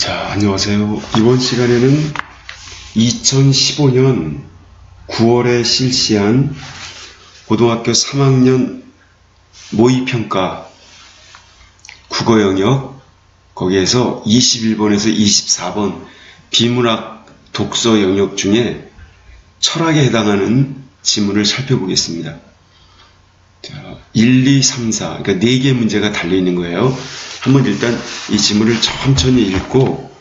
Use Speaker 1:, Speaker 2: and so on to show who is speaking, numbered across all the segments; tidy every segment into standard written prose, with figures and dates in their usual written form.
Speaker 1: 자, 안녕하세요. 이번 시간에는 2015년 9월에 실시한 고등학교 3학년 모의평가 국어 영역, 거기에서 21번에서 24번 비문학 독서 영역 중에 철학에 해당하는 지문을 살펴보겠습니다. 자, 1, 2, 3, 4, 그러니까 4개의 문제가 달려있는 거예요. 한번 일단 이 지문을 천천히 읽고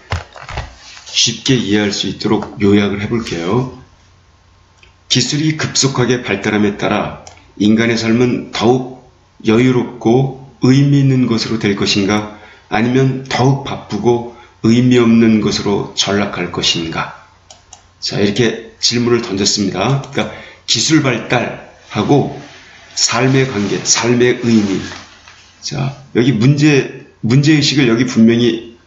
Speaker 1: 쉽게 이해할 수 있도록 요약을 해볼게요. 기술이 급속하게 발달함에 따라 인간의 삶은 더욱 여유롭고 의미 있는 것으로 될 것인가, 아니면 더욱 바쁘고 의미 없는 것으로 전락할 것인가? 자, 이렇게 질문을 던졌습니다. 그러니까 기술 발달하고 삶의 관계, 삶의 의미. 자, 여기 문제의식을 여기 분명히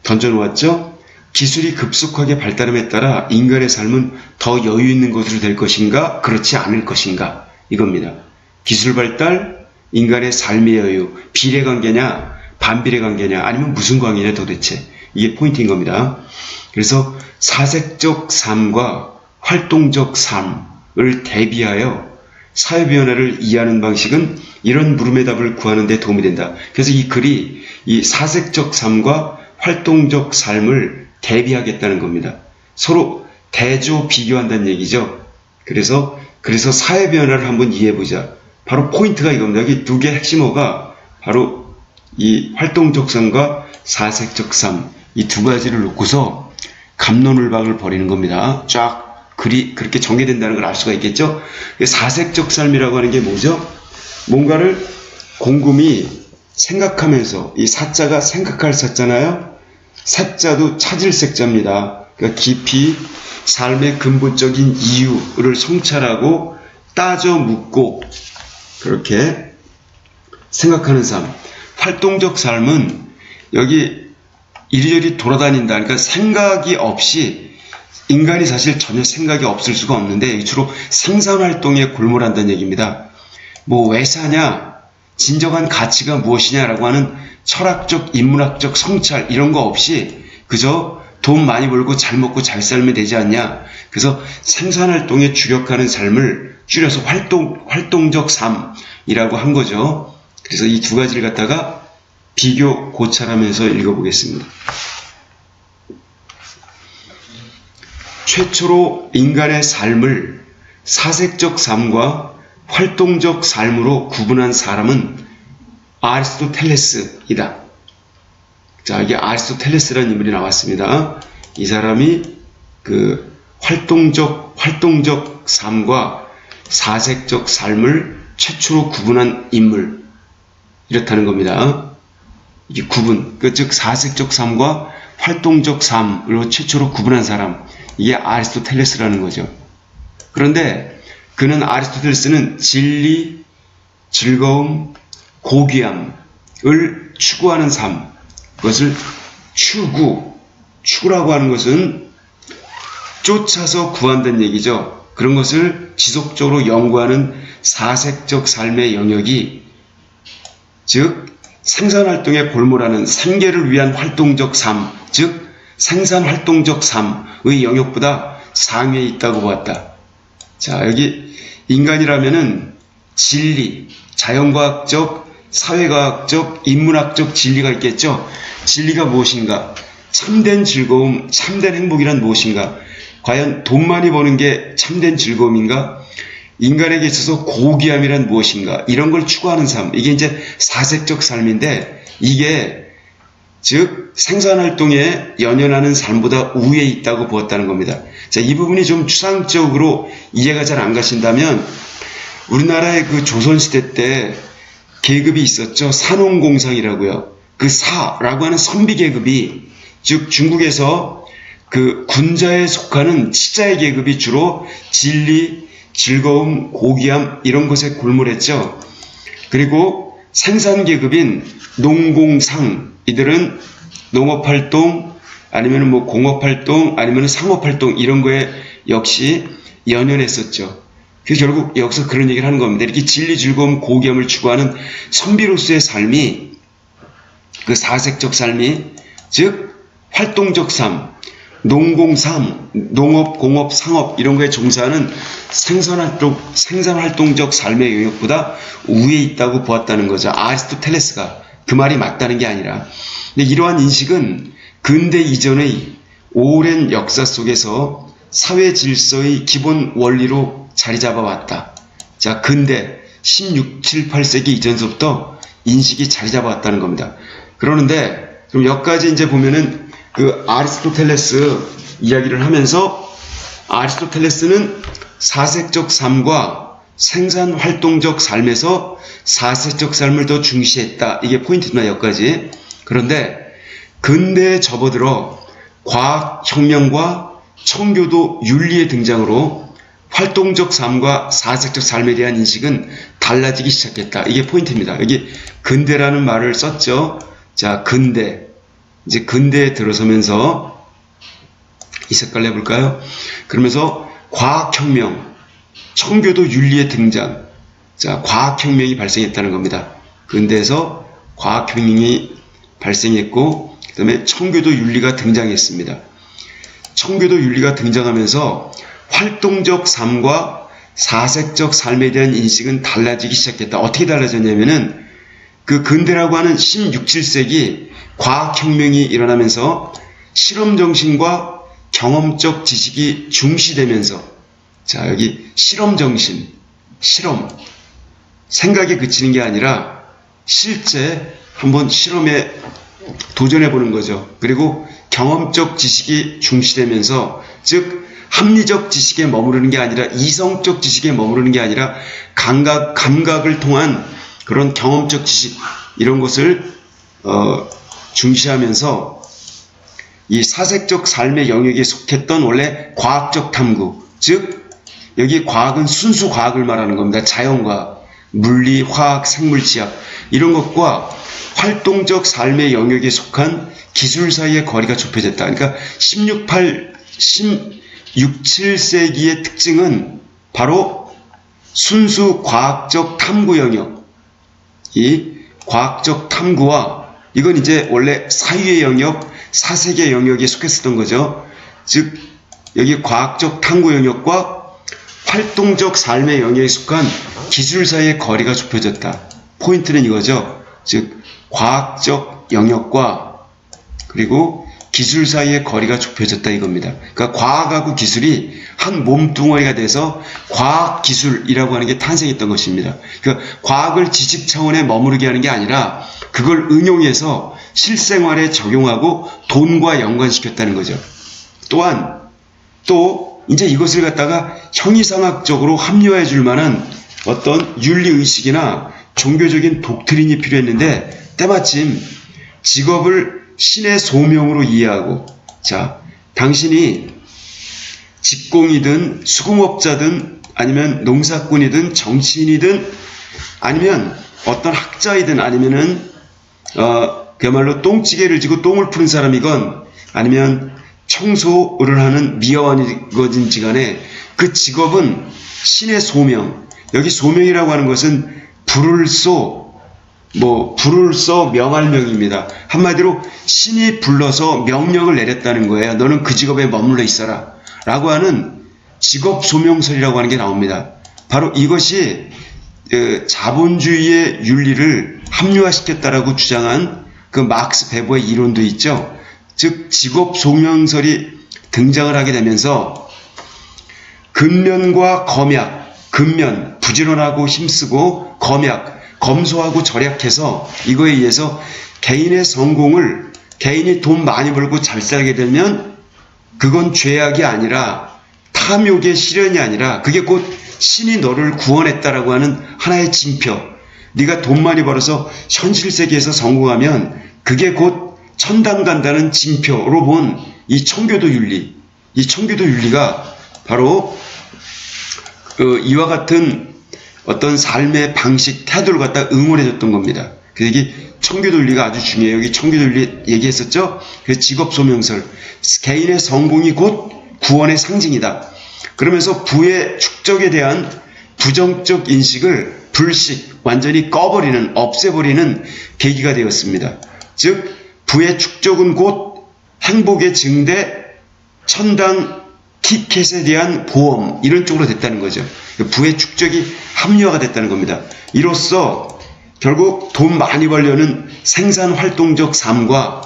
Speaker 1: 던져놓았죠? 기술이 급속하게 발달함에 따라 인간의 삶은 더 여유 있는 것으로 될 것인가, 그렇지 않을 것인가, 이겁니다. 기술 발달, 인간의 삶의 여유, 비례 관계냐, 반비례 관계냐, 아니면 무슨 관계냐 도대체. 이게 포인트인 겁니다. 그래서 사색적 삶과 활동적 삶을 대비하여 사회 변화를 이해하는 방식은 이런 물음의 답을 구하는 데 도움이 된다. 그래서 이 글이 이 사색적 삶과 활동적 삶을 대비하겠다는 겁니다. 서로 대조 비교한다는 얘기죠. 그래서 사회 변화를 한번 이해해보자. 바로 포인트가 이겁니다. 여기 두 개 핵심어가 바로 이 활동적 삶과 사색적 삶, 이 두 가지를 놓고서 갑론을박을 벌이는 겁니다. 쫙 글이 그렇게 전개된다는 걸 알 수가 있겠죠. 사색적 삶이라고 하는 게 뭐죠? 뭔가를 곰곰이 생각하면서, 이 사자가 생각할 사자잖아요. 색자도 찾을 색자입니다. 그러니까 깊이 삶의 근본적인 이유를 성찰하고 따져 묻고 그렇게 생각하는 삶. 활동적 삶은 여기 이리저리 돌아다닌다. 그러니까 생각이 없이, 인간이 사실 전혀 생각이 없을 수가 없는데 주로 생산활동에 골몰한다는 얘기입니다. 뭐 왜 사냐, 진정한 가치가 무엇이냐라고 하는 철학적, 인문학적 성찰 이런 거 없이 그저 돈 많이 벌고 잘 먹고 잘 살면 되지 않냐. 그래서 생산활동에 주력하는 삶을 줄여서 활동적 삶이라고 한 거죠. 그래서 이 두 가지를 갖다가 비교 고찰하면서 읽어보겠습니다. 최초로 인간의 삶을 사색적 삶과 활동적 삶으로 구분한 사람은 아리스토텔레스이다. 자, 이게 아리스토텔레스라는 인물이 나왔습니다. 이 사람이 그 활동적 삶과 사색적 삶을 최초로 구분한 인물, 이렇다는 겁니다. 이게 구분, 즉 사색적 삶과 활동적 삶으로 최초로 구분한 사람, 이게 아리스토텔레스라는 거죠. 그런데 그는, 아리스토텔레스는 진리, 즐거움, 고귀함을 추구하는 삶, 그것을 추구라고 하는 것은 쫓아서 구한다는 얘기죠. 그런 것을 지속적으로 연구하는 사색적 삶의 영역이, 즉 생산활동에 골몰하는 생계를 위한 활동적 삶, 즉 생산활동적 삶의 영역보다 상위에 있다고 보았다. 자, 여기 인간이라면은 진리, 자연과학적, 사회과학적, 인문학적 진리가 있겠죠. 진리가 무엇인가? 참된 즐거움, 참된 행복이란 무엇인가? 과연 돈 많이 버는 게 참된 즐거움인가? 인간에게 있어서 고귀함이란 무엇인가? 이런 걸 추구하는 삶, 이게 이제 사색적 삶인데, 이게 즉 생산활동에 연연하는 삶보다 우위에 있다고 보았다는 겁니다. 자, 이 부분이 좀 추상적으로 이해가 잘 안 가신다면, 우리나라의 그 조선시대 때 계급이 있었죠. 산원공상이라고요. 그 사라고 하는 선비계급이, 즉 중국에서 그 군자에 속하는 치자의 계급이 주로 진리, 즐거움, 고귀함 이런 것에 골몰했죠. 그리고 생산계급인 농공상, 이들은 농업활동, 아니면 뭐 공업활동, 아니면 상업활동 이런 거에 역시 연연했었죠. 그래서 결국 여기서 그런 얘기를 하는 겁니다. 이렇게 진리, 즐거움, 고귀함을 추구하는 선비로서의 삶이, 그 사색적 삶이, 즉 활동적 삶, 농공삼, 농업, 공업, 상업 이런 거에 종사하는 생산활동적 삶의 영역보다 우위에 있다고 보았다는 거죠. 아리스토텔레스가. 그 말이 맞다는 게 아니라. 근데 이러한 인식은 근대 이전의 오랜 역사 속에서 사회 질서의 기본 원리로 자리 잡아왔다. 자, 근대 16, 7, 8세기 이전서부터 인식이 자리 잡아왔다는 겁니다. 그러는데 좀 여기까지 이제 보면은 그 아리스토텔레스 이야기를 하면서 아리스토텔레스는 사색적 삶과 생산활동적 삶에서 사색적 삶을 더 중시했다. 이게 포인트입니다. 여기까지. 그런데 근대에 접어들어 과학혁명과 청교도 윤리의 등장으로 활동적 삶과 사색적 삶에 대한 인식은 달라지기 시작했다. 이게 포인트입니다. 여기 근대라는 말을 썼죠. 자, 근대. 이제 근대에 들어서면서 이 색깔 내볼까요? 그러면서 과학혁명, 청교도 윤리의 등장. 자, 과학혁명이 발생했다는 겁니다. 근대에서 과학혁명이 발생했고, 그 다음에 청교도 윤리가 등장했습니다. 청교도 윤리가 등장하면서 활동적 삶과 사색적 삶에 대한 인식은 달라지기 시작했다. 어떻게 달라졌냐면은 그 근대라고 하는 16, 7세기 과학혁명이 일어나면서 실험정신과 경험적 지식이 중시되면서 자, 여기 실험정신, 실험, 생각에 그치는 게 아니라 실제 한번 실험에 도전해 보는 거죠. 그리고 경험적 지식이 중시되면서 즉 합리적 지식에 머무르는 게 아니라 이성적 지식에 머무르는 게 아니라 감각을 통한 그런 경험적 지식 이런 것을 중시하면서 이 사색적 삶의 영역에 속했던 원래 과학적 탐구, 즉 여기 과학은 순수 과학을 말하는 겁니다. 자연과학, 물리, 화학, 생물, 지학 이런 것과 활동적 삶의 영역에 속한 기술 사이의 거리가 좁혀졌다. 그러니까 16, 7세기의 특징은 바로 순수 과학적 탐구 영역, 이 과학적 탐구와 이건 이제 원래 사유의 영역, 사색의 영역에 속했었던 거죠. 즉 여기 과학적 탐구 영역과 활동적 삶의 영역에 속한 기술 사이의 거리가 좁혀졌다. 포인트는 이거죠. 즉 과학적 영역과 그리고 기술 사이의 거리가 좁혀졌다 이겁니다. 그러니까 과학하고 기술이 한 몸뚱어리가 돼서 과학기술이라고 하는 게 탄생했던 것입니다. 그러니까 과학을 지식 차원에 머무르게 하는 게 아니라 그걸 응용해서 실생활에 적용하고 돈과 연관시켰다는 거죠. 또한 또 이제 이것을 갖다가 형이상학적으로 합리화해 줄 만한 어떤 윤리의식이나 종교적인 독트린이 필요했는데 때마침 직업을 신의 소명으로 이해하고 자, 당신이 직공이든 수공업자든 아니면 농사꾼이든 정치인이든 아니면 어떤 학자이든 아니면은 그야말로 똥찌개를 지고 똥을 푸는 사람이건 아니면 청소를 하는 미화원이든지 간에 그 직업은 신의 소명. 여기 소명이라고 하는 것은 불을 써 명할명입니다. 한마디로 신이 불러서 명령을 내렸다는 거예요. 너는 그 직업에 머물러 있어라 라고 하는 직업 소명설이라고 하는 게 나옵니다. 바로 이것이 자본주의의 윤리를 합리화시켰다라고 주장한 그 막스 베버의 이론도 있죠. 즉 직업 소명설이 등장을 하게 되면서 근면과 검약, 근면 부지런하고 힘쓰고 검약 검소하고 절약해서 이거에 의해서 개인의 성공을 개인이 돈 많이 벌고 잘 살게 되면 그건 죄악이 아니라 탐욕의 실현이 아니라 그게 곧 신이 너를 구원했다라고 하는 하나의 징표. 네가 돈 많이 벌어서 현실 세계에서 성공하면 그게 곧 천당 간다는 징표로 본 이 청교도 윤리. 이 청교도 윤리가 바로 이와 같은 어떤 삶의 방식, 태도를 갖다 응원해줬던 겁니다. 그래서 이게 청교도 윤리가 아주 중요해요. 여기 청교도 윤리 얘기했었죠? 그래서 직업소명설. 개인의 성공이 곧 구원의 상징이다. 그러면서 부의 축적에 대한 부정적 인식을 불식, 완전히 꺼버리는, 없애버리는 계기가 되었습니다. 즉, 부의 축적은 곧 행복의 증대, 천당 티켓에 대한 보험 이런 쪽으로 됐다는 거죠. 부의 축적이 합리화가 됐다는 겁니다. 이로써 결국 돈 많이 벌려는 생산활동적 삶과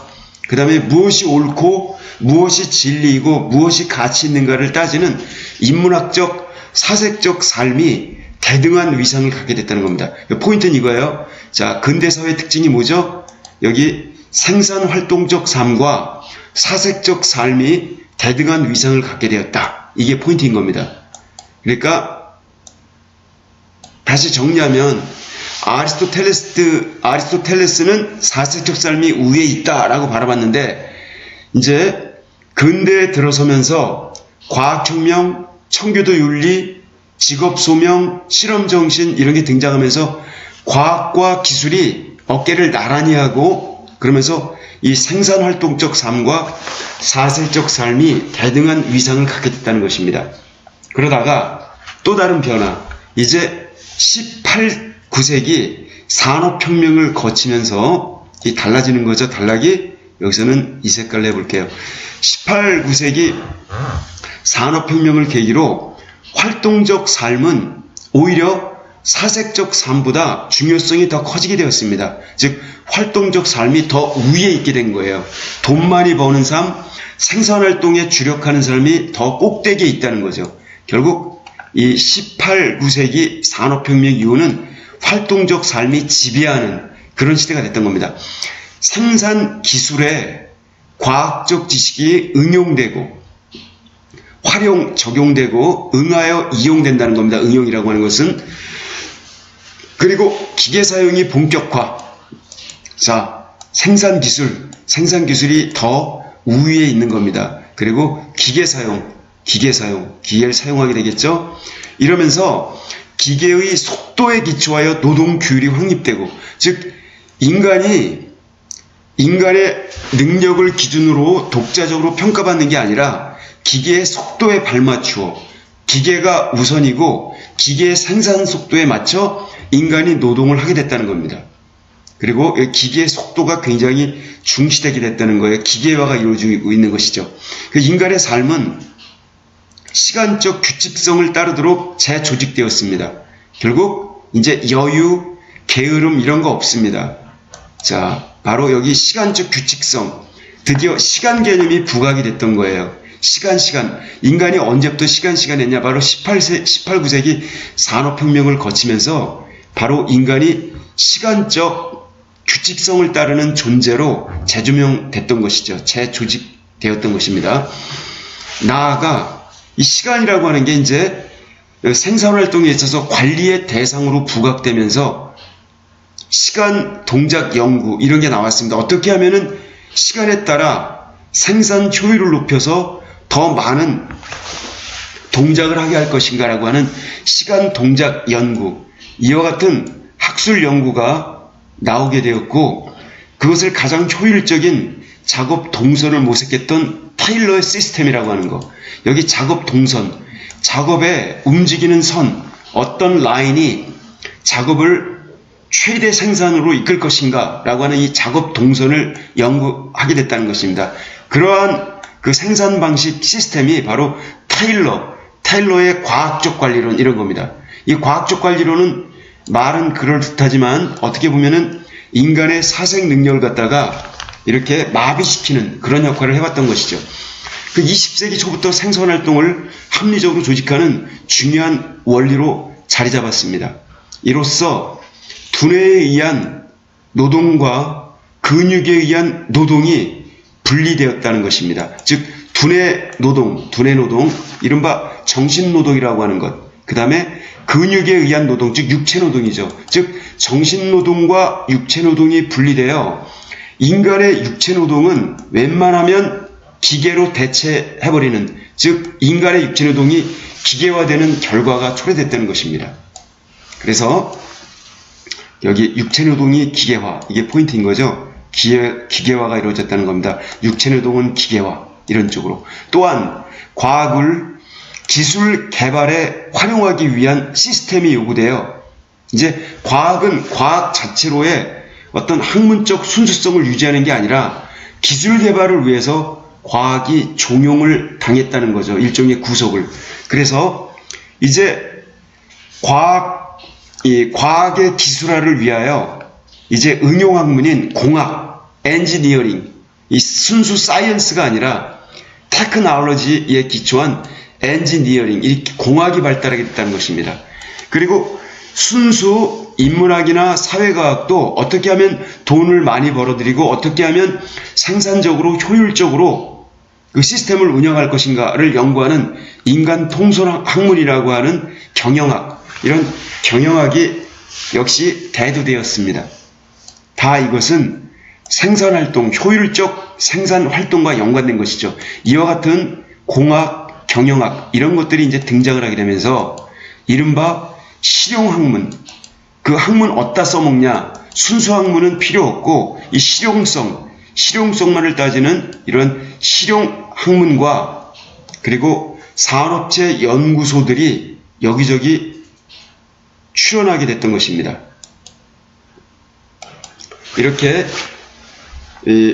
Speaker 1: 그 다음에 무엇이 옳고 무엇이 진리이고 무엇이 가치 있는가를 따지는 인문학적 사색적 삶이 대등한 위상을 갖게 됐다는 겁니다. 포인트는 이거예요. 자, 근대사회의 특징이 뭐죠? 여기 생산활동적 삶과 사색적 삶이 대등한 위상을 갖게 되었다. 이게 포인트인 겁니다. 그러니까 다시 정리하면 아리스토텔레스는 사색적 삶이 우위에 있다라고 바라봤는데 이제 근대에 들어서면서 과학혁명, 청교도 윤리, 직업소명, 실험정신 이런 게 등장하면서 과학과 기술이 어깨를 나란히 하고 그러면서 이 생산활동적 삶과 사색적 삶이 대등한 위상을 갖게 됐다는 것입니다. 그러다가 또 다른 변화, 이제 18, 9세기 산업혁명을 거치면서 이 달라지는 거죠. 단락이 여기서는 이 색깔로 해볼게요. 18, 9세기 산업혁명을 계기로 활동적 삶은 오히려 사색적 삶보다 중요성이 더 커지게 되었습니다. 즉 활동적 삶이 더 우위에 있게 된 거예요. 돈 많이 버는 삶, 생산활동에 주력하는 삶이 더 꼭대기에 있다는 거죠. 결국 이 18, 9세기 산업혁명 이후는 활동적 삶이 지배하는 그런 시대가 됐던 겁니다. 생산 기술에 과학적 지식이 응용되고 적용되고 응하여 이용된다는 겁니다. 응용이라고 하는 것은. 그리고 기계 사용이 본격화. 자, 생산 기술이 더 우위에 있는 겁니다. 그리고 기계를 사용하게 되겠죠. 이러면서 기계의 속도에 기초하여 노동 규율이 확립되고, 즉 인간의 능력을 기준으로 독자적으로 평가받는 게 아니라 기계의 속도에 발맞추어 기계가 우선이고 기계의 생산 속도에 맞춰 인간이 노동을 하게 됐다는 겁니다. 그리고 기계의 속도가 굉장히 중시되게 됐다는 거예요. 기계화가 이루어지고 있는 것이죠. 그 인간의 삶은 시간적 규칙성을 따르도록 재조직되었습니다. 결국 이제 여유, 게으름 이런 거 없습니다. 자, 바로 여기 시간적 규칙성, 드디어 시간 개념이 부각이 됐던 거예요. 시간. 인간이 언제부터 시간 했냐? 바로 18, 9세기 산업혁명을 거치면서 바로 인간이 시간적 규칙성을 따르는 존재로 재조명됐던 것이죠. 재조직되었던 것입니다. 나아가 이 시간이라고 하는 게 이제 생산활동에 있어서 관리의 대상으로 부각되면서 시간 동작 연구 이런 게 나왔습니다. 어떻게 하면은 시간에 따라 생산 효율을 높여서 더 많은 동작을 하게 할 것인가라고 하는 시간 동작 연구, 이와 같은 학술 연구가 나오게 되었고, 그것을 가장 효율적인 작업 동선을 모색했던 타일러의 시스템이라고 하는 거. 여기 작업 동선, 작업의 움직이는 선, 어떤 라인이 작업을 최대 생산으로 이끌 것인가 라고 하는 이 작업 동선을 연구하게 됐다는 것입니다. 그러한 그 생산 방식 시스템이 바로 타일러의 과학적 관리론 이런 겁니다. 이 과학적 관리론은 말은 그럴듯하지만 어떻게 보면은 인간의 사색 능력을 갖다가 이렇게 마비시키는 그런 역할을 해왔던 것이죠. 그 20세기 초부터 생산활동을 합리적으로 조직하는 중요한 원리로 자리 잡았습니다. 이로써 두뇌에 의한 노동과 근육에 의한 노동이 분리되었다는 것입니다. 즉 두뇌 노동, 이른바 정신노동이라고 하는 것, 그 다음에 근육에 의한 노동, 즉 육체노동이죠. 즉 정신노동과 육체노동이 분리되어 인간의 육체노동은 웬만하면 기계로 대체해버리는, 즉 인간의 육체노동이 기계화되는 결과가 초래됐다는 것입니다. 그래서 여기 육체노동이 기계화, 이게 포인트인 거죠. 기계화가 이루어졌다는 겁니다. 육체노동은 기계화, 이런 쪽으로. 또한 과학을 기술 개발에 활용하기 위한 시스템이 요구되어, 이제 과학은 과학 자체로의 어떤 학문적 순수성을 유지하는 게 아니라 기술 개발을 위해서 과학이 종용을 당했다는 거죠. 일종의 구속을. 그래서 이제 과학의 기술화를 위하여 이제 응용학문인 공학, 엔지니어링, 이 순수 사이언스가 아니라 테크놀로지에 기초한 엔지니어링, 이 공학이 발달하게 됐다는 것입니다. 그리고 순수 인문학이나 사회과학도 어떻게 하면 돈을 많이 벌어들이고 어떻게 하면 생산적으로 효율적으로 그 시스템을 운영할 것인가를 연구하는 인간 통솔학문이라고 하는 경영학, 이런 경영학이 역시 대두되었습니다. 다 이것은 생산활동, 효율적 생산활동과 연관된 것이죠. 이와 같은 공학, 경영학 이런 것들이 이제 등장을 하게 되면서 이른바 실용학문, 그 학문 어디다 써먹냐, 순수 학문은 필요 없고 이 실용성만을 따지는 이런 실용학문과 그리고 산업체 연구소들이 여기저기 출현하게 됐던 것입니다. 이렇게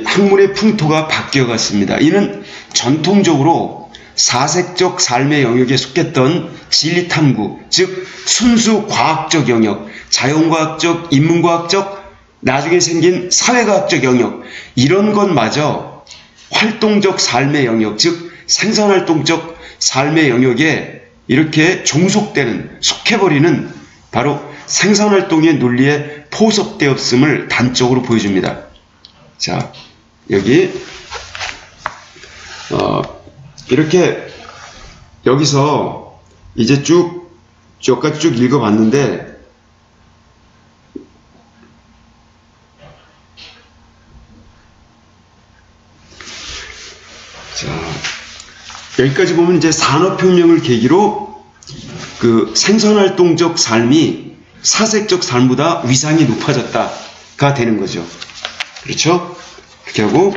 Speaker 1: 학문의 풍토가 바뀌어갔습니다. 이는 전통적으로 사색적 삶의 영역에 속했던 진리탐구, 즉 순수 과학적 영역, 자연과학적, 인문과학적, 나중에 생긴 사회과학적 영역, 이런 것마저 활동적 삶의 영역, 즉 생산활동적 삶의 영역에 이렇게 종속되는, 속해버리는 바로 생산활동의 논리에 포섭되었음을 단적으로 보여줍니다. 자, 여기 이렇게 여기서 이제 여기까지 쭉 읽어봤는데 자, 여기까지 보면 이제 산업혁명을 계기로 그 생산활동적 삶이 사색적 삶보다 위상이 높아졌다가 되는 거죠. 그렇죠? 그렇게 하고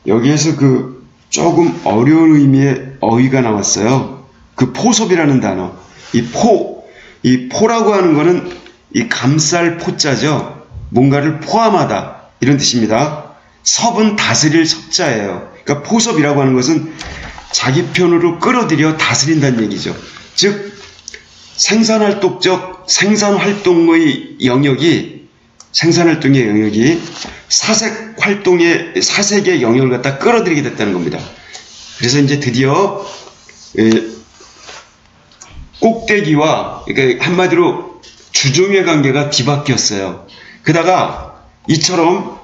Speaker 1: 여기에서 그 조금 어려운 의미의 어휘가 나왔어요. 그 포섭이라는 단어. 이 포라고 하는 거는 이 감쌀 포자죠. 뭔가를 포함하다 이런 뜻입니다. 섭은 다스릴 섭자예요. 그러니까 포섭이라고 하는 것은 자기 편으로 끌어들여 다스린다는 얘기죠. 즉 생산활동의 영역이 사색의 영역을 갖다 끌어들이게 됐다는 겁니다. 그래서 이제 드디어 꼭대기와, 그러니까 한마디로 주종의 관계가 뒤바뀌었어요. 그러다가 이처럼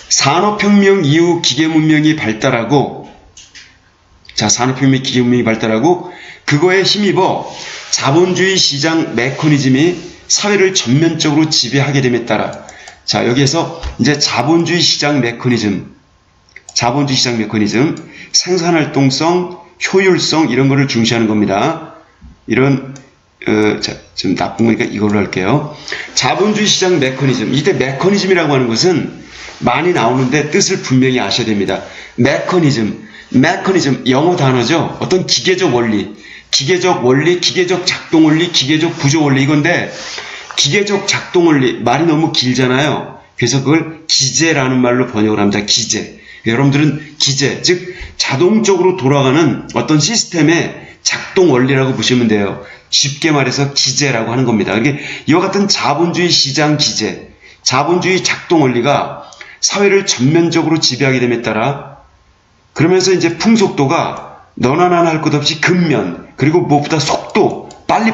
Speaker 1: 산업혁명 이후 기계문명이 발달하고, 그거에 힘입어 자본주의 시장 메커니즘이 사회를 전면적으로 지배하게 됨에 따라, 자, 여기에서 이제 자본주의 시장 메커니즘, 생산활동성, 효율성 이런 거를 중시하는 겁니다. 이런 좀 나쁜 거니까 이걸로 할게요. 자본주의 시장 메커니즘. 이때 메커니즘이라고 하는 것은 많이 나오는데 뜻을 분명히 아셔야 됩니다. 메커니즘, 영어 단어죠. 어떤 기계적 원리, 기계적 작동 원리, 기계적 구조 원리, 이건데 기계적 작동 원리 말이 너무 길잖아요. 그래서 그걸 기제라는 말로 번역을 합니다. 기제. 여러분들은 기제, 즉 자동적으로 돌아가는 어떤 시스템의 작동 원리라고 보시면 돼요. 쉽게 말해서 기제라고 하는 겁니다. 그러니까 이와 같은 자본주의 시장 기제, 자본주의 작동 원리가 사회를 전면적으로 지배하게 됨에 따라, 그러면서 이제 풍속도가 너나 나나 할 것 없이 근면, 그리고 무엇보다 속도, 빨리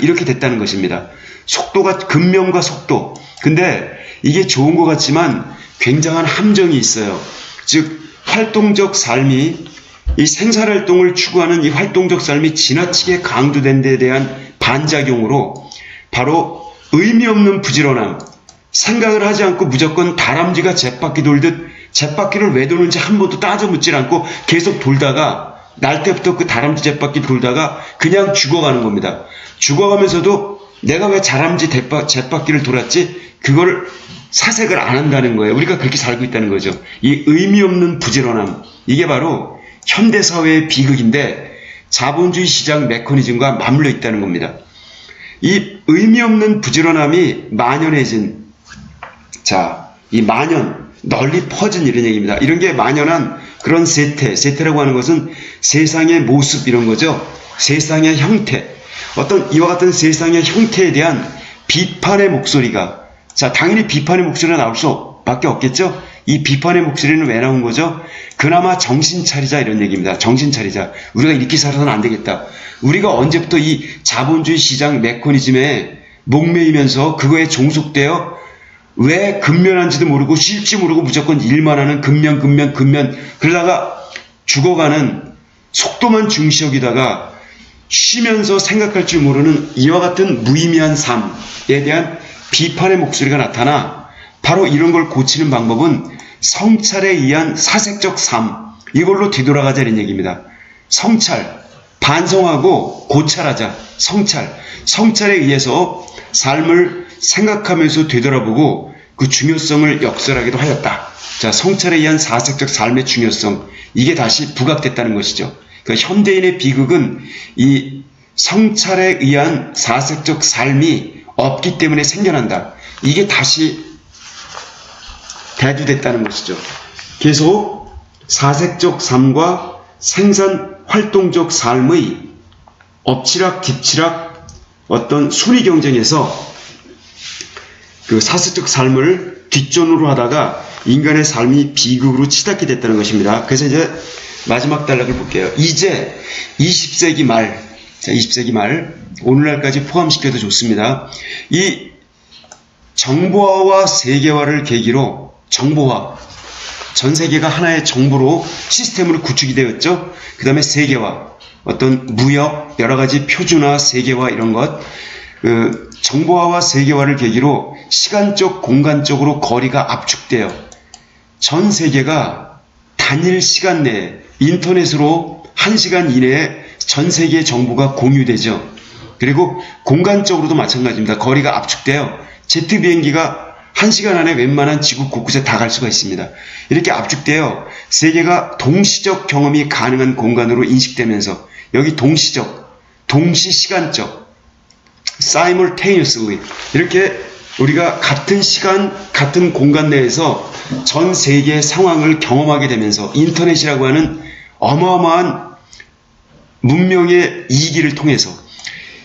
Speaker 1: 이렇게 됐다는 것입니다. 속도가 근면과 속도. 근데 이게 좋은 것 같지만 굉장한 함정이 있어요. 즉 활동적 삶이, 이 생산활동을 추구하는 이 활동적 삶이 지나치게 강조된 데에 대한 반작용으로 바로 의미 없는 부지런함, 생각을 하지 않고 무조건 다람쥐가 쳇바퀴 돌듯 쳇바퀴를 왜 도는지 한 번도 따져 묻질 않고 계속 돌다가 날 때부터 그 다람쥐 쳇바퀴 돌다가 그냥 죽어가는 겁니다. 죽어가면서도 내가 왜 다람쥐 쳇바퀴를 돌았지? 그걸 사색을 안 한다는 거예요. 우리가 그렇게 살고 있다는 거죠. 이 의미 없는 부지런함, 이게 바로 현대사회의 비극인데 자본주의 시장 메커니즘과 맞물려 있다는 겁니다. 이 의미 없는 부지런함이 만연해진, 자, 이 만연, 널리 퍼진 이런 얘기입니다. 이런 게 만연한 그런 세태라고 하는 것은 세상의 모습 이런 거죠. 세상의 형태, 어떤 이와 같은 세상의 형태에 대한 비판의 목소리가, 자, 당연히 비판의 목소리가 나올 수밖에 없겠죠. 이 비판의 목소리는 왜 나온 거죠? 그나마 정신 차리자 이런 얘기입니다. 정신 차리자. 우리가 이렇게 살아서는 안 되겠다. 우리가 언제부터 이 자본주의 시장 메커니즘에 목매이면서 그거에 종속되어 왜 근면한지도 모르고 쉴지 모르고 무조건 일만 하는 근면 그러다가 죽어가는 속도만 중시 여기다가 쉬면서 생각할 줄 모르는 이와 같은 무의미한 삶에 대한 비판의 목소리가 나타나 바로 이런 걸 고치는 방법은 성찰에 의한 사색적 삶, 이걸로 뒤돌아가자는 얘기입니다. 성찰, 반성하고 고찰하자. 성찰에 의해서 삶을 생각하면서 되돌아보고 그 중요성을 역설하기도 하였다. 자, 성찰에 의한 사색적 삶의 중요성, 이게 다시 부각됐다는 것이죠. 그러니까 현대인의 비극은 이 성찰에 의한 사색적 삶이 없기 때문에 생겨난다. 이게 다시 대두됐다는 것이죠. 계속 사색적 삶과 생산 활동적 삶의 엎치락뒤치락 어떤 순위 경쟁에서 그 사색적 삶을 뒷전으로 하다가 인간의 삶이 비극으로 치닫게 됐다는 것입니다. 그래서 이제 마지막 단락을 볼게요. 이제 20세기 말, 자, 20세기 말, 오늘날까지 포함시켜도 좋습니다. 이 정보화와 세계화를 계기로 정보화, 전 세계가 하나의 정보로 시스템으로 구축이 되었죠. 그 다음에 세계화, 어떤 무역, 여러 가지 표준화, 세계화 이런 것, 그 정보화와 세계화를 계기로 시간적, 공간적으로 거리가 압축되어 전 세계가 단일 시간 내에 인터넷으로 1시간 이내에 전 세계의 정보가 공유되죠. 그리고 공간적으로도 마찬가지입니다. 거리가 압축되어 제트 비행기가 1시간 안에 웬만한 지구 곳곳에 다 갈 수가 있습니다. 이렇게 압축되어 세계가 동시적 경험이 가능한 공간으로 인식되면서 여기 동시적, 동시시간적, simultaneously 이렇게 우리가 같은 시간, 같은 공간 내에서 전 세계의 상황을 경험하게 되면서 인터넷이라고 하는 어마어마한 문명의 이기를 통해서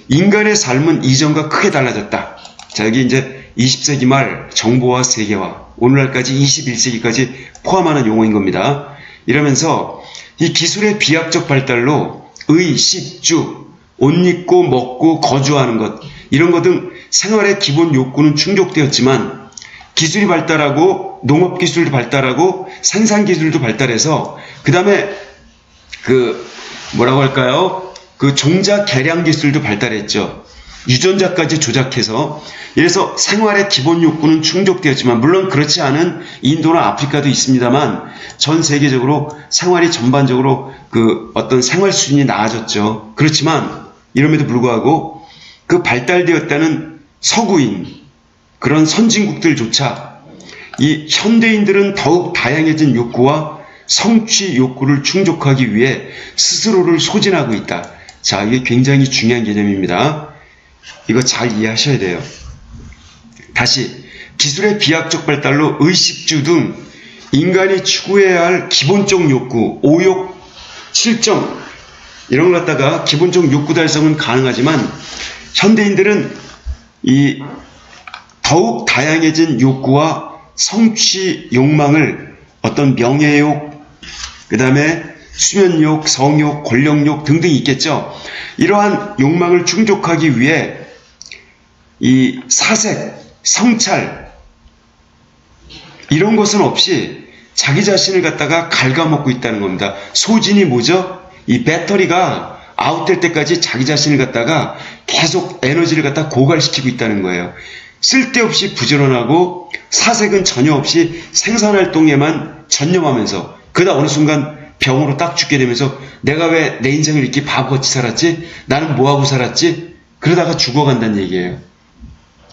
Speaker 1: 인간의 삶은 이전과 크게 달라졌다. 자, 여기 이제 20세기 말 정보화 세계화, 오늘날까지 21세기까지 포함하는 용어인 겁니다. 이러면서 이 기술의 비약적 발달로 의, 식, 주, 옷 입고 먹고 거주하는 것, 이런 것 등 생활의 기본 욕구는 충족되었지만 기술이 발달하고 농업기술도 발달하고 생산기술도 발달해서 그 다음에 그 뭐라고 할까요? 그 종자 개량 기술도 발달했죠. 유전자까지 조작해서, 이래서 생활의 기본 욕구는 충족되었지만, 물론 그렇지 않은 인도나 아프리카도 있습니다만 전 세계적으로 생활이 전반적으로 그 어떤 생활 수준이 나아졌죠. 그렇지만 이럼에도 불구하고 그 발달되었다는 서구인 그런 선진국들조차 이 현대인들은 더욱 다양해진 욕구와 성취 욕구를 충족하기 위해 스스로를 소진하고 있다. 자, 이게 굉장히 중요한 개념입니다. 이거 잘 이해하셔야 돼요. 다시 기술의 비약적 발달로 의식주 등 인간이 추구해야 할 기본적 욕구, 오욕, 실정 이런 걸 갖다가 기본적 욕구 달성은 가능하지만 현대인들은 이 더욱 다양해진 욕구와 성취 욕망을 어떤 명예욕, 그 다음에 수면욕, 성욕, 권력욕 등등 있겠죠. 이러한 욕망을 충족하기 위해 이 사색, 성찰 이런 것은 없이 자기 자신을 갖다가 갉아먹고 있다는 겁니다. 소진이 뭐죠? 이 배터리가 아웃될 때까지 자기 자신을 갖다가 계속 에너지를 갖다 고갈시키고 있다는 거예요. 쓸데없이 부지런하고 사색은 전혀 없이 생산활동에만 전념하면서 그러다 어느 순간 병으로 딱 죽게 되면서 내가 왜 내 인생을 이렇게 바보같이 살았지? 나는 뭐하고 살았지? 그러다가 죽어간다는 얘기예요.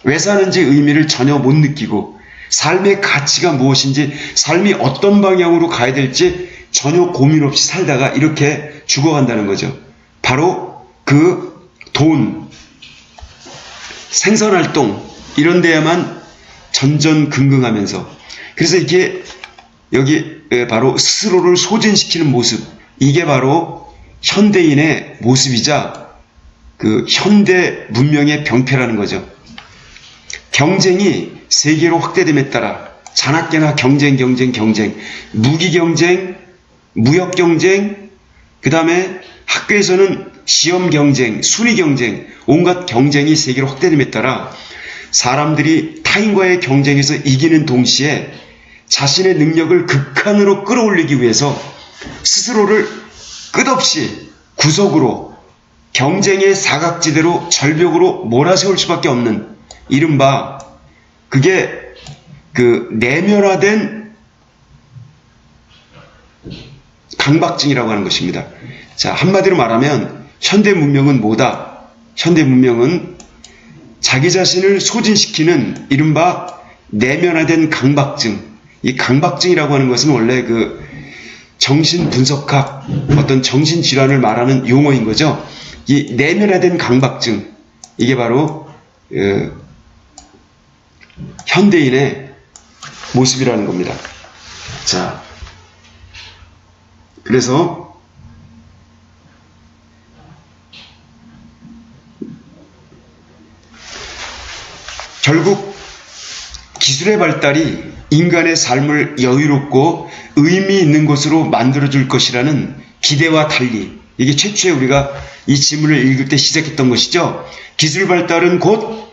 Speaker 1: 왜 사는지 의미를 전혀 못 느끼고 삶의 가치가 무엇인지 삶이 어떤 방향으로 가야 될지 전혀 고민 없이 살다가 이렇게 죽어간다는 거죠. 바로 그 돈, 생산활동 이런 데에만 전전긍긍하면서. 그래서 이게 여기 바로 스스로를 소진시키는 모습, 이게 바로 현대인의 모습이자 그 현대 문명의 병폐라는 거죠. 경쟁이 세계로 확대됨에 따라 자나깨나 경쟁, 무기 경쟁, 무역 경쟁, 그 다음에 학교에서는 시험 경쟁, 순위 경쟁, 온갖 경쟁이 세계로 확대됨에 따라 사람들이 타인과의 경쟁에서 이기는 동시에 자신의 능력을 극한으로 끌어올리기 위해서 스스로를 끝없이 구석으로 경쟁의 사각지대로 절벽으로 몰아세울 수밖에 없는, 이른바 그게 그 내면화된 강박증이라고 하는 것입니다. 자, 한마디로 말하면 현대 문명은 뭐다? 현대 문명은 자기 자신을 소진시키는 이른바 내면화된 강박증. 이 강박증이라고 하는 것은 원래 그 정신분석학, 어떤 정신질환을 말하는 용어인 거죠. 이 내면화된 강박증, 이게 바로 현대인의 모습이라는 겁니다. 자, 그래서 결국 기술의 발달이 인간의 삶을 여유롭고 의미 있는 것으로 만들어줄 것이라는 기대와 달리, 이게 최초에 우리가 이 지문을 읽을 때 시작했던 것이죠. 기술 발달은 곧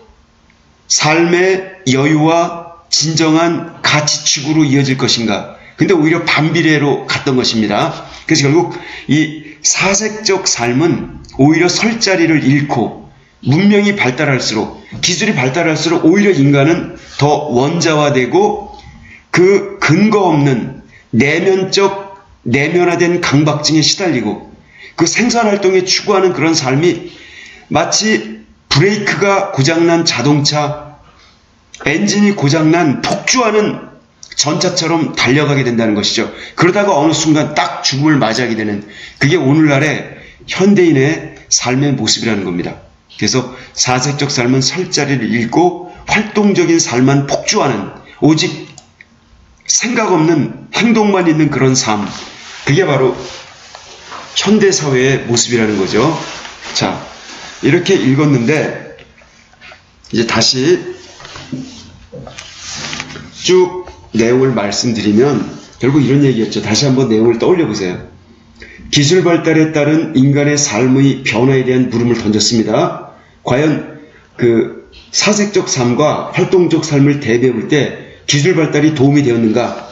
Speaker 1: 삶의 여유와 진정한 가치축으로 이어질 것인가. 근데 오히려 반비례로 갔던 것입니다. 그래서 결국 이 사색적 삶은 오히려 설 자리를 잃고 문명이 발달할수록, 기술이 발달할수록 오히려 인간은 더 원자화되고 그 근거 없는 내면화된 강박증에 시달리고 그 생산활동에 추구하는 그런 삶이 마치 브레이크가 고장난 자동차, 엔진이 고장난 폭주하는 전차처럼 달려가게 된다는 것이죠. 그러다가 어느 순간 딱 죽음을 맞이하게 되는, 그게 오늘날의 현대인의 삶의 모습이라는 겁니다. 그래서 사색적 삶은 설 자리를 잃고 활동적인 삶만 폭주하는, 오직 생각 없는 행동만 있는 그런 삶, 그게 바로 현대사회의 모습이라는 거죠. 자, 이렇게 읽었는데 이제 다시 쭉 내용을 말씀드리면 결국 이런 얘기였죠. 다시 한번 내용을 떠올려 보세요. 기술 발달에 따른 인간의 삶의 변화에 대한 물음을 던졌습니다. 과연 그 사색적 삶과 활동적 삶을 대비해 볼 때 기술 발달이 도움이 되었는가?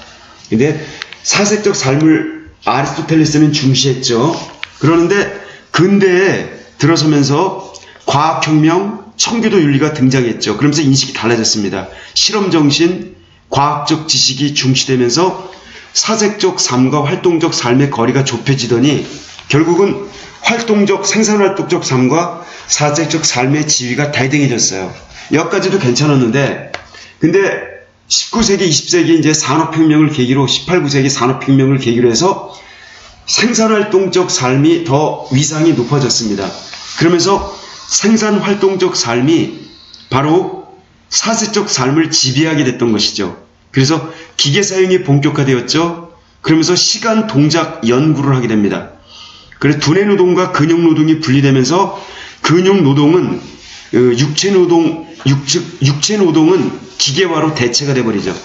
Speaker 1: 근데 사색적 삶을 아리스토텔레스는 중시했죠. 그러는데 근대에 들어서면서 과학혁명, 청교도 윤리가 등장했죠. 그러면서 인식이 달라졌습니다. 실험정신, 과학적 지식이 중시되면서 사색적 삶과 활동적 삶의 거리가 좁혀지더니 결국은 활동적, 생산활동적 삶과 사색적 삶의 지위가 대등해졌어요. 여기까지도 괜찮았는데, 근데 19세기, 20세기 이제 산업혁명을 계기로, 18, 9세기 산업혁명을 계기로 해서 생산활동적 삶이 더 위상이 높아졌습니다. 그러면서 생산활동적 삶이 바로 사색적 삶을 지배하게 됐던 것이죠. 그래서 기계 사용이 본격화되었죠. 그러면서 시간 동작 연구를 하게 됩니다. 그래서 두뇌 노동과 근육 노동이 분리되면서 근육 노동은 육체 노동은 기계화로 대체가 되어버리죠.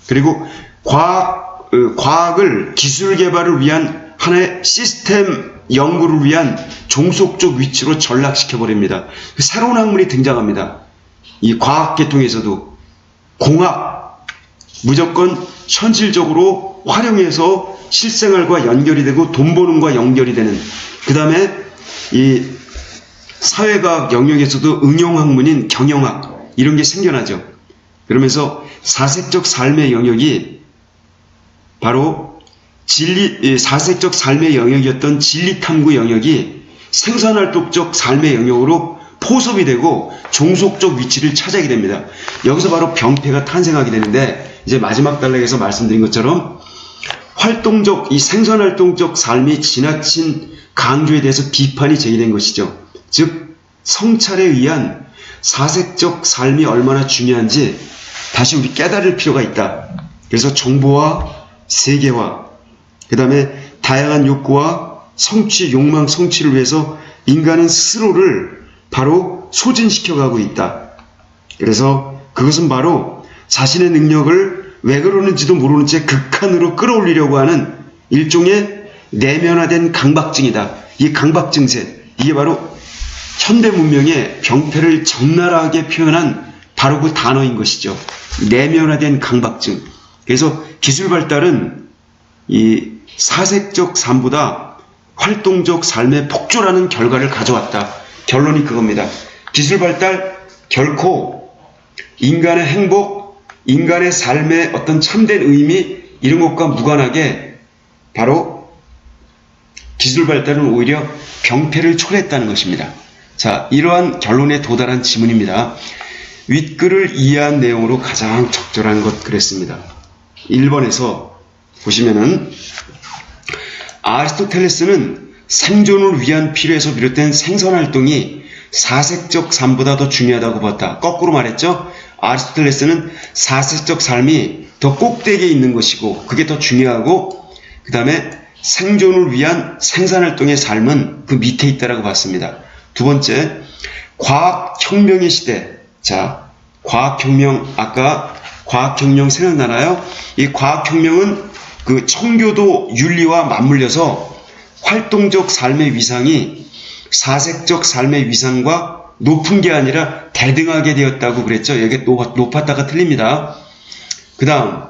Speaker 1: 그리고 과학을 기술 개발을 위한 하나의 시스템 연구를 위한 종속적 위치로 전락시켜버립니다. 새로운 학문이 등장합니다. 이 과학계통에서도 공학, 무조건 현실적으로 활용해서 실생활과 연결이 되고 돈 버는 것과 연결이 되는, 그 다음에 이 사회과학 영역에서도 응용학문인 경영학, 이런 게 생겨나죠. 그러면서 사색적 삶의 영역이 바로 사색적 삶의 영역이었던 진리탐구 영역이 생산활동적 삶의 영역으로 포섭이 되고 종속적 위치를 차지하게 됩니다. 여기서 바로 병폐가 탄생하게 되는데, 이제 마지막 단락에서 말씀드린 것처럼 활동적, 이 생산활동적 삶이 지나친 강조에 대해서 비판이 제기된 것이죠. 즉 성찰에 의한 사색적 삶이 얼마나 중요한지 다시 우리 깨달을 필요가 있다. 그래서 정보와 세계와 그 다음에 다양한 욕구와 성취, 욕망 성취를 위해서 인간은 스스로를 바로 소진시켜가고 있다. 그래서 그것은 바로 자신의 능력을 왜 그러는지도 모르는 채 극한으로 끌어올리려고 하는 일종의 내면화된 강박증이다. 이 강박증세, 이게 바로 현대 문명의 병폐를 적나라하게 표현한 바로 그 단어인 것이죠. 내면화된 강박증. 그래서 기술 발달은 이 사색적 삶보다 활동적 삶의 폭주라는 결과를 가져왔다. 결론이 그겁니다. 기술 발달 결코 인간의 행복, 인간의 삶의 어떤 참된 의미 이런 것과 무관하게 바로 기술 발달은 오히려 병폐를 초래했다는 것입니다. 자, 이러한 결론에 도달한 지문입니다. 윗글을 이해한 내용으로 가장 적절한 것 그랬습니다. 1번에서 보시면은 아리스토텔레스는 생존을 위한 필요에서 비롯된 생선활동이 사색적 삶보다 더 중요하다고 봤다. 거꾸로 말했죠. 아리스토텔레스는 사색적 삶이 더 꼭대기에 있는 것이고 그게 더 중요하고 그 다음에 생존을 위한 생산활동의 삶은 그 밑에 있다라고 봤습니다. 두 번째, 과학혁명의 시대. 자, 과학혁명, 아까 과학혁명 생각나나요? 이 과학혁명은 그 청교도 윤리와 맞물려서 활동적 삶의 위상이 사색적 삶의 위상과 높은 게 아니라 대등하게 되었다고 그랬죠. 여기 높았다가 틀립니다. 그 다음,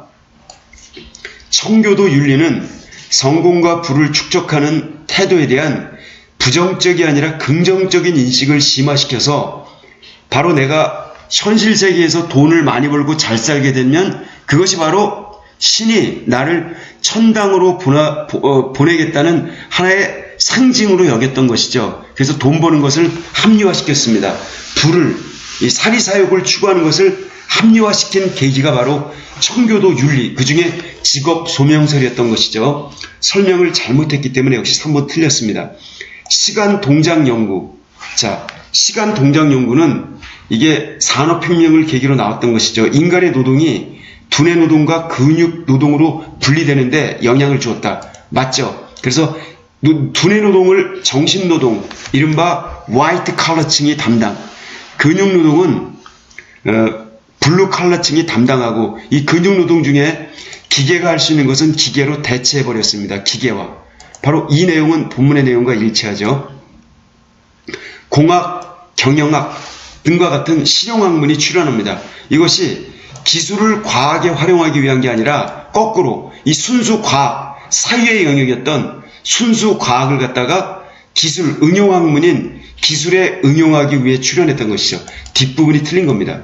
Speaker 1: 청교도 윤리는 성공과 부를 축적하는 태도에 대한 부정적이 아니라 긍정적인 인식을 심화시켜서 바로 내가 현실 세계에서 돈을 많이 벌고 잘 살게 되면 그것이 바로 신이 나를 천당으로 보내겠다는 하나의 상징으로 여겼던 것이죠. 그래서 돈 버는 것을 합리화시켰습니다. 부를, 이 사리사욕을 추구하는 것을 합리화시킨 계기가 바로 청교도 윤리, 그 중에 직업 소명설이었던 것이죠. 설명을 잘못했기 때문에 역시 3번 틀렸습니다. 시간 동작 연구. 자, 시간 동작 연구는 이게 산업혁명을 계기로 나왔던 것이죠. 인간의 노동이 두뇌 노동과 근육 노동으로 분리되는데 영향을 주었다. 맞죠? 그래서 두뇌 노동을 정신 노동, 이른바 화이트 칼라층이 담당, 근육 노동은 블루 칼라층이 담당하고 이 근육 노동 중에 기계가 할 수 있는 것은 기계로 대체해버렸습니다. 기계화. 바로 이 내용은 본문의 내용과 일치하죠. 공학, 경영학 등과 같은 실용학문이 출현합니다. 이것이 기술을 과학에 활용하기 위한 게 아니라 거꾸로 이 순수 과학, 사유의 영역이었던 순수 과학을 갖다가 기술, 응용학문인 기술에 응용하기 위해 출현했던 것이죠. 뒷부분이 틀린 겁니다.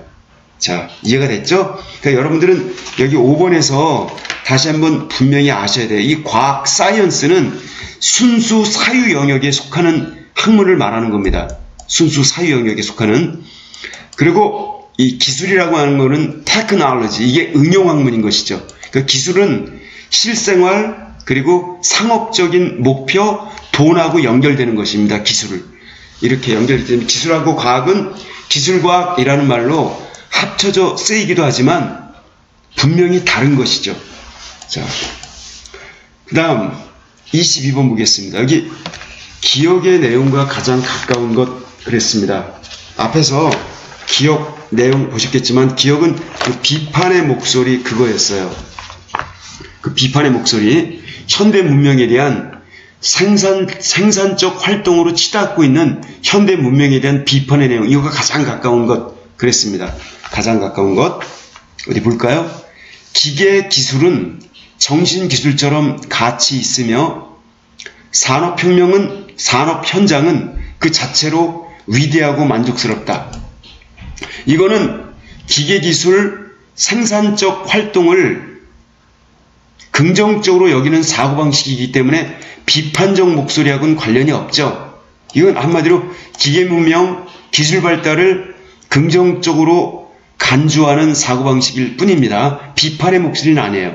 Speaker 1: 자, 이해가 됐죠? 그러니까 여러분들은 여기 5번에서 다시 한번 분명히 아셔야 돼요. 이 과학, 사이언스는 순수 사유 영역에 속하는 학문을 말하는 겁니다. 순수 사유 영역에 속하는. 그리고 이 기술이라고 하는 거는 테크놀로지, 이게 응용학문인 것이죠. 그러니까 기술은 실생활 그리고 상업적인 목표, 돈하고 연결되는 것입니다. 기술을. 이렇게 연결이 되면 기술하고 과학은 기술과학이라는 말로 합쳐져 쓰이기도 하지만 분명히 다른 것이죠. 자, 그 다음 22번 보겠습니다. 여기 기억의 내용과 가장 가까운 것 그랬습니다. 앞에서 기억 내용 보셨겠지만 기억은 그 비판의 목소리 그거였어요. 그 비판의 목소리, 현대 문명에 대한 생산적 활동으로 치닫고 있는 현대 문명에 대한 비판의 내용, 이거가 가장 가까운 것 그랬습니다. 가장 가까운 것 어디 볼까요? 기계 기술은 정신기술처럼 가치 있으며 산업혁명은, 산업 현장은 그 자체로 위대하고 만족스럽다. 이거는 기계기술 생산적 활동을 긍정적으로 여기는 사고방식이기 때문에 비판적 목소리하고는 관련이 없죠. 이건 한마디로 기계문명, 기술 발달을 긍정적으로 간주하는 사고방식일 뿐입니다. 비판의 목소리는 아니에요.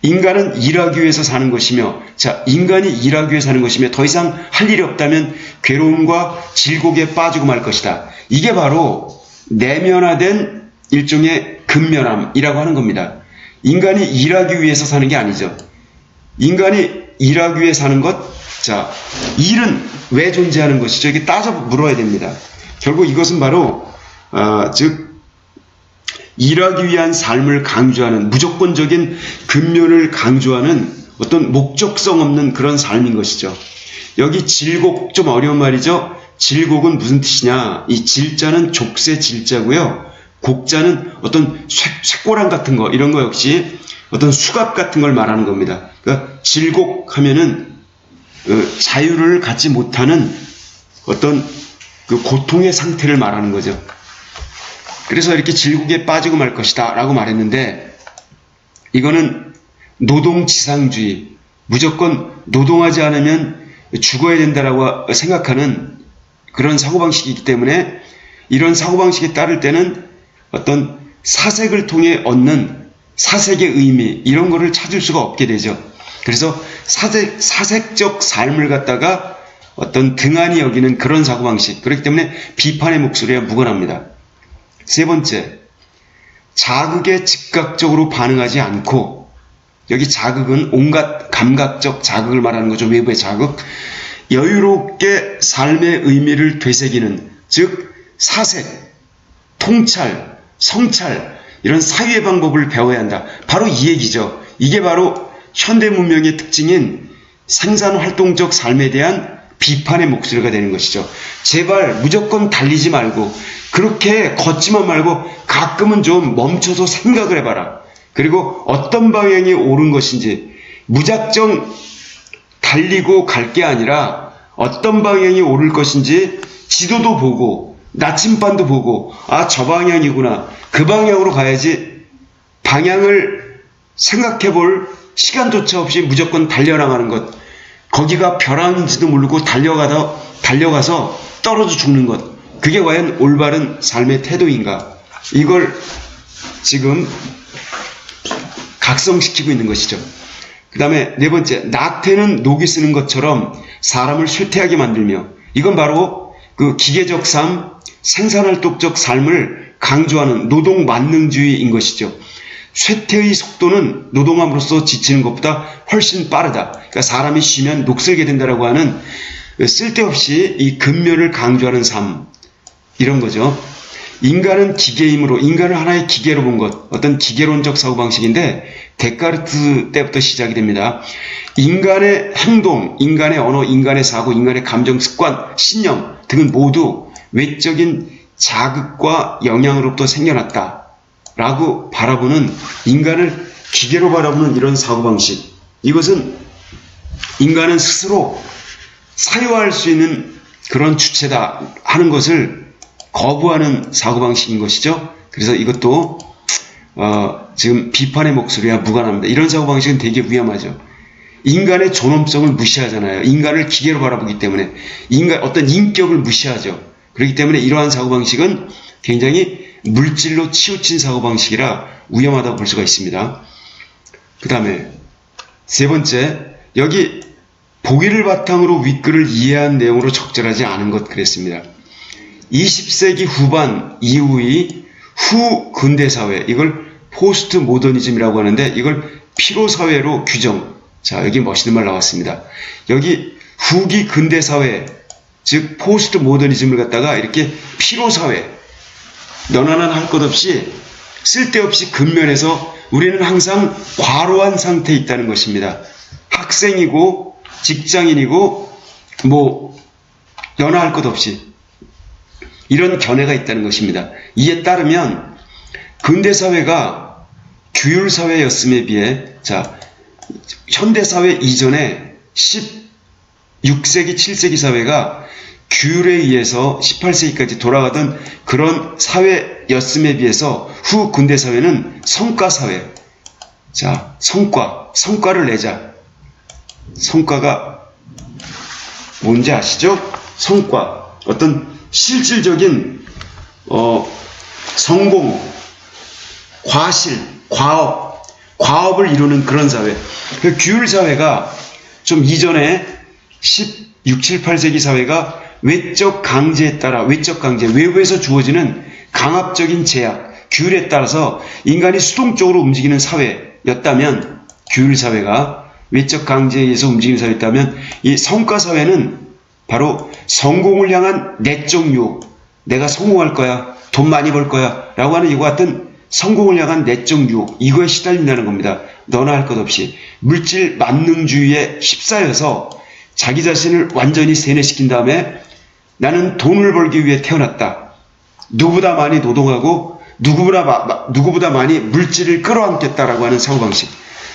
Speaker 1: 인간은 일하기 위해서 사는 것이며, 자, 인간이 일하기 위해 사는 것이며 더 이상 할 일이 없다면 괴로움과 질곡에 빠지고 말 것이다. 이게 바로 내면화된 일종의 근면함이라고 하는 겁니다. 인간이 일하기 위해서 사는 게 아니죠. 인간이 일하기 위해 사는 것, 자, 일은 왜 존재하는 것이죠? 이게 따져 물어야 됩니다. 결국 이것은 바로 즉 일하기 위한 삶을 강조하는 무조건적인 근면을 강조하는 어떤 목적성 없는 그런 삶인 것이죠. 여기 질곡, 좀 어려운 말이죠. 질곡은 무슨 뜻이냐? 이 질자는 족쇄 질자고요. 곡자는 어떤 쇠꼬랑 같은 거, 이런 거 역시 어떤 수갑 같은 걸 말하는 겁니다. 그러니까 질곡하면은 자유를 갖지 못하는 어떤 그 고통의 상태를 말하는 거죠. 그래서 이렇게 질곡에 빠지고 말 것이다 라고 말했는데, 이거는 노동지상주의, 무조건 노동하지 않으면 죽어야 된다라고 생각하는 그런 사고방식이기 때문에, 이런 사고방식에 따를 때는 어떤 사색을 통해 얻는 사색의 의미, 이런 거를 찾을 수가 없게 되죠. 그래서 사색적 삶을 갖다가 어떤 등한히 여기는 그런 사고방식, 그렇기 때문에 비판의 목소리가 묵어납니다. 세 번째, 자극에 즉각적으로 반응하지 않고, 여기 자극은 온갖 감각적 자극을 말하는 거죠. 외부의 자극. 여유롭게 삶의 의미를 되새기는, 즉 사색, 통찰, 성찰, 이런 사유의 방법을 배워야 한다. 바로 이 얘기죠. 이게 바로 현대 문명의 특징인 생산활동적 삶에 대한 비판의 목소리가 되는 것이죠. 제발 무조건 달리지 말고, 그렇게 걷지만 말고 가끔은 좀 멈춰서 생각을 해봐라. 그리고 어떤 방향이 옳은 것인지, 무작정 달리고 갈 게 아니라 어떤 방향이 옳을 것인지 지도도 보고 나침반도 보고, 아, 저 방향이구나, 그 방향으로 가야지, 방향을 생각해 볼 시간조차 없이 무조건 달려나가는 것, 거기가 벼랑인지도 모르고 달려가서 떨어져 죽는 것, 그게 과연 올바른 삶의 태도인가? 이걸 지금 각성시키고 있는 것이죠. 그 다음에 네 번째, 나태는 녹이 쓰는 것처럼 사람을 쇠퇴하게 만들며, 이건 바로 그 기계적 삶, 생산활동적 삶을 강조하는 노동 만능주의인 것이죠. 쇠퇴의 속도는 노동함으로써 지치는 것보다 훨씬 빠르다. 그러니까 사람이 쉬면 녹슬게 된다라고 하는 쓸데없이 이 근면을 강조하는 삶, 이런 거죠. 인간은 기계이므로, 인간을 하나의 기계로 본 것, 어떤 기계론적 사고방식인데 데카르트 때부터 시작이 됩니다. 인간의 행동, 인간의 언어, 인간의 사고, 인간의 감정, 습관, 신념 등은 모두 외적인 자극과 영향으로부터 생겨났다 라고 바라보는, 인간을 기계로 바라보는 이런 사고방식, 이것은 인간은 스스로 사유할 수 있는 그런 주체다 하는 것을 거부하는 사고방식인 것이죠. 그래서 이것도 지금 비판의 목소리와 무관합니다. 이런 사고방식은 되게 위험하죠. 인간의 존엄성을 무시하잖아요. 인간을 기계로 바라보기 때문에 어떤 인격을 무시하죠. 그렇기 때문에 이러한 사고방식은 굉장히 물질로 치우친 사고방식이라 위험하다고 볼 수가 있습니다. 그 다음에 세 번째, 여기 보기를 바탕으로 윗글을 이해한 내용으로 적절하지 않은 것 그랬습니다. 20세기 후반 이후의 후 근대사회, 이걸 포스트 모더니즘이라고 하는데, 이걸 피로사회로 규정. 자, 여기 멋있는 말 나왔습니다. 여기 후기 근대사회, 즉 포스트 모더니즘을 갖다가 이렇게 피로사회, 너나난 할 것 없이 쓸데없이 근면에서 우리는 항상 과로한 상태에 있다는 것입니다. 학생이고 직장인이고 연하할 것 없이 이런 견해가 있다는 것입니다. 이에 따르면 근대사회가 규율사회였음에 비해, 자, 현대사회 이전에 16세기, 7세기 사회가 규율에 의해서 18세기까지 돌아가던 그런 사회였음에 비해서 후 근대사회는 성과사회. 자, 성과를 내자. 성과가 뭔지 아시죠? 성과. 어떤 실질적인 성공, 과실, 과업을 이루는 그런 사회. 그 규율 사회가 좀 이전에 16, 7, 8세기 사회가 외적 강제에 따라, 외적 강제, 외부에서 주어지는 강압적인 제약, 규율에 따라서 인간이 수동적으로 움직이는 사회였다면, 규율 사회가 외적 강제에 의해서 움직이는 사회였다면, 이 성과 사회는 바로 성공을 향한 내적 유혹, 내가 성공할 거야, 돈 많이 벌 거야 라고 하는 이와 같은 성공을 향한 내적 유혹, 이거에 시달린다는 겁니다. 너나 할 것 없이 물질 만능주의에 휩싸여서 자기 자신을 완전히 세뇌시킨 다음에 나는 돈을 벌기 위해 태어났다, 누구보다 많이 노동하고 누구보다 많이 물질을 끌어안겠다라고 하는 사고방식,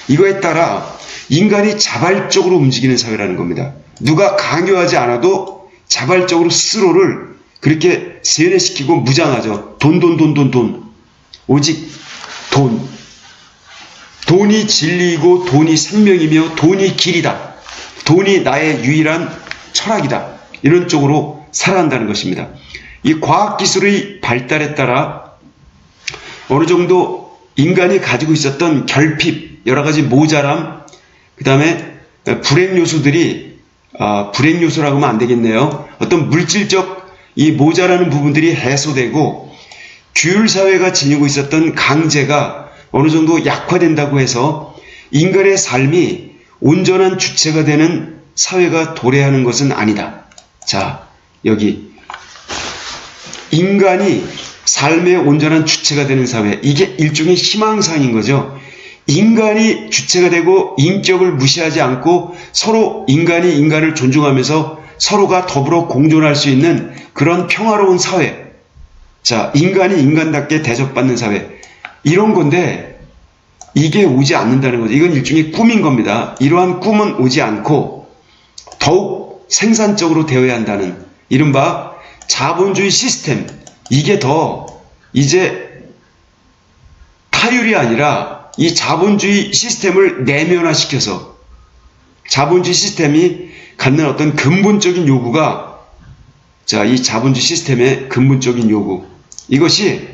Speaker 1: 이거에 따라 인간이 자발적으로 움직이는 사회라는 겁니다. 누가 강요하지 않아도 자발적으로 스스로를 그렇게 세뇌시키고 무장하죠. 돈. 오직 돈. 돈이 진리이고 돈이 생명이며 돈이 길이다. 돈이 나의 유일한 철학이다. 이런 쪽으로 살아간다는 것입니다. 이 과학기술의 발달에 따라 어느 정도 인간이 가지고 있었던 결핍, 여러가지 모자람, 그 다음에 불행요소들이, 불행요소라고 하면 안 되겠네요. 어떤 물질적 이 모자라는 부분들이 해소되고 규율사회가 지니고 있었던 강제가 어느 정도 약화된다고 해서 인간의 삶이 온전한 주체가 되는 사회가 도래하는 것은 아니다. 자, 여기 인간이 삶의 온전한 주체가 되는 사회, 이게 일종의 희망사항인 거죠. 인간이 주체가 되고 인격을 무시하지 않고 서로 인간이 인간을 존중하면서 서로가 더불어 공존할 수 있는 그런 평화로운 사회. 자, 인간이 인간답게 대접받는 사회. 이런 건데 이게 오지 않는다는 거죠. 이건 일종의 꿈인 겁니다. 이러한 꿈은 오지 않고 더욱 생산적으로 되어야 한다는 이른바 자본주의 시스템. 이게 더 이제 타율이 아니라 이 자본주의 시스템을 내면화시켜서 자본주의 시스템이 갖는 어떤 근본적인 요구가, 자, 이 자본주의 시스템의 근본적인 요구, 이것이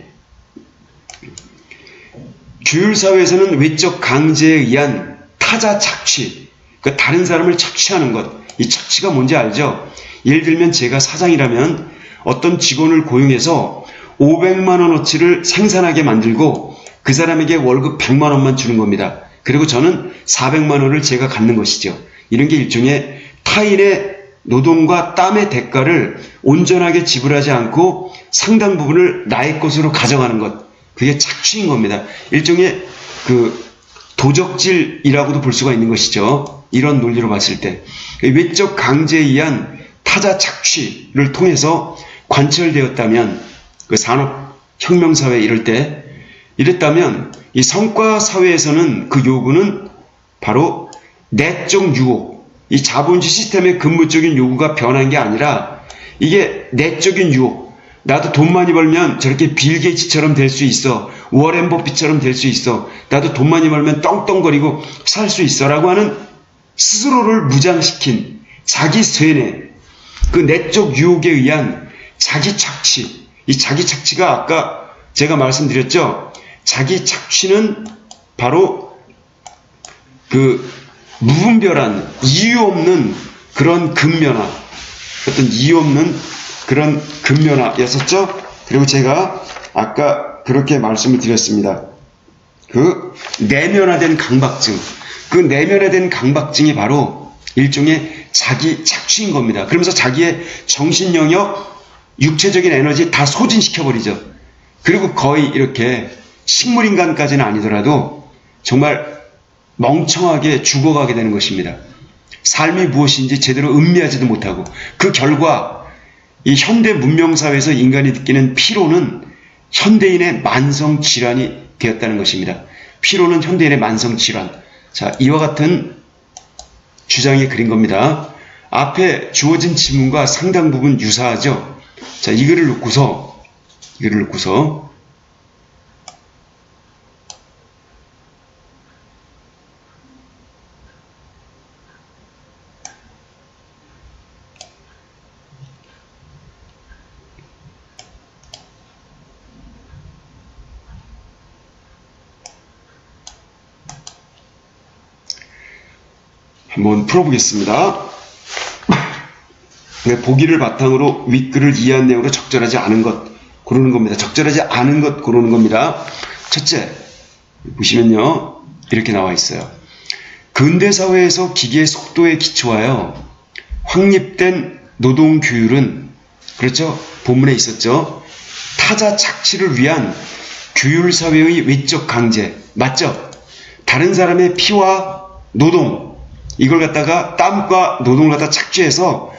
Speaker 1: 규율사회에서는 외적 강제에 의한 타자 착취, 그러니까 다른 사람을 착취하는 것, 이 착취가 뭔지 알죠? 예를 들면 제가 사장이라면 어떤 직원을 고용해서 500만 원어치를 생산하게 만들고 그 사람에게 월급 100만 원만 주는 겁니다. 그리고 저는 400만 원을 제가 갖는 것이죠. 이런 게 일종의 타인의 노동과 땀의 대가를 온전하게 지불하지 않고 상당 부분을 나의 것으로 가져가는 것, 그게 착취인 겁니다. 일종의 그 도적질이라고도 볼 수가 있는 것이죠. 이런 논리로 봤을 때 외적 강제에 의한 타자 착취를 통해서 관철되었다면, 그 산업혁명사회 이랬다면 이 성과사회에서는 그 요구는 바로 내적 유혹, 이 자본주의 시스템의 근본적인 요구가 변한 게 아니라 이게 내적인 유혹, 나도 돈 많이 벌면 저렇게 빌 게이츠처럼 될 수 있어, 워렌 버핏처럼 될 수 있어, 나도 돈 많이 벌면 떵떵거리고 살 수 있어 라고 하는 스스로를 무장시킨 자기 세뇌, 그 내적 유혹에 의한 자기 착취, 이 자기 착취가 아까 제가 말씀드렸죠. 자기 착취는 바로 그 무분별한 이유 없는 그런 근면화, 어떤 이유 없는 그런 근면화였었죠. 그리고 제가 아까 그렇게 말씀을 드렸습니다. 그 내면화된 강박증, 그 내면화된 강박증이 바로 일종의 자기 착취인 겁니다. 그러면서 자기의 정신 영역, 육체적인 에너지 다 소진시켜버리죠. 그리고 거의 이렇게 식물인간까지는 아니더라도 정말 멍청하게 죽어가게 되는 것입니다. 삶이 무엇인지 제대로 음미하지도 못하고, 그 결과 이 현대 문명사회에서 인간이 느끼는 피로는 현대인의 만성질환이 되었다는 것입니다. 피로는 현대인의 만성질환. 자, 이와 같은 주장이 그린 겁니다. 앞에 주어진 지문과 상당 부분 유사하죠. 자, 이 글을 놓고서 한번 풀어보겠습니다. 보기를 바탕으로 윗글을 이해한 내용으로 적절하지 않은 것, 고르는 겁니다. 적절하지 않은 것 고르는 겁니다. 첫째, 보시면요. 이렇게 나와 있어요. 근대사회에서 기계의 속도에 기초하여 확립된 노동규율은, 그렇죠? 본문에 있었죠? 타자 착취를 위한 규율사회의 외적 강제, 맞죠? 다른 사람의 피와 노동, 이걸 갖다가 땀과 노동을 갖다 착취해서